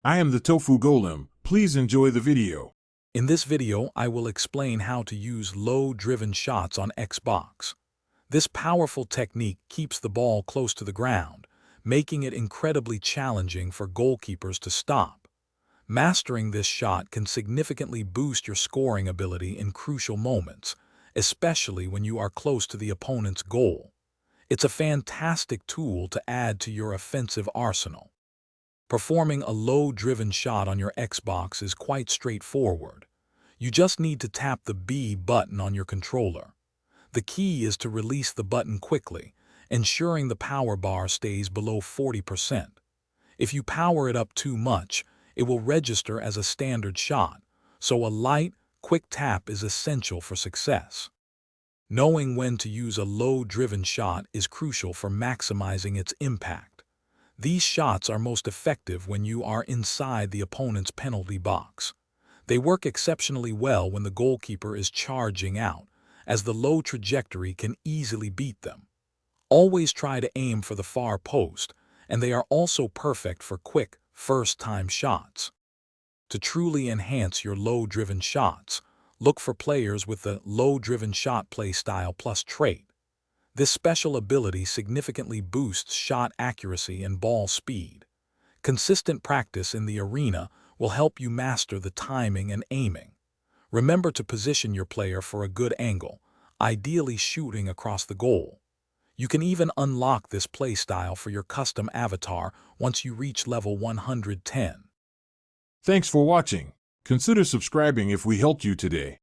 I am the Tofu Golem. Please enjoy the video. In this video, I will explain how to use low-driven shots on Xbox. This powerful technique keeps the ball close to the ground, making it incredibly challenging for goalkeepers to stop. Mastering this shot can significantly boost your scoring ability in crucial moments, especially when you are close to the opponent's goal. It's a fantastic tool to add to your offensive arsenal. Performing a low-driven shot on your Xbox is quite straightforward. You just need to tap the B button on your controller. The key is to release the button quickly, ensuring the power bar stays below 40%. If you power it up too much, it will register as a standard shot, so a light, quick tap is essential for success. Knowing when to use a low-driven shot is crucial for maximizing its impact. These shots are most effective when you are inside the opponent's penalty box. They work exceptionally well when the goalkeeper is charging out, as the low trajectory can easily beat them. Always try to aim for the far post, and they are also perfect for quick, first-time shots. To truly enhance your low-driven shots, look for players with the low-driven shot play style plus trait. This special ability significantly boosts shot accuracy and ball speed. Consistent practice in the arena will help you master the timing and aiming. Remember to position your player for a good angle, ideally shooting across the goal. You can even unlock this playstyle for your custom avatar once you reach level 110. Thanks for watching. Consider subscribing if we helped you today.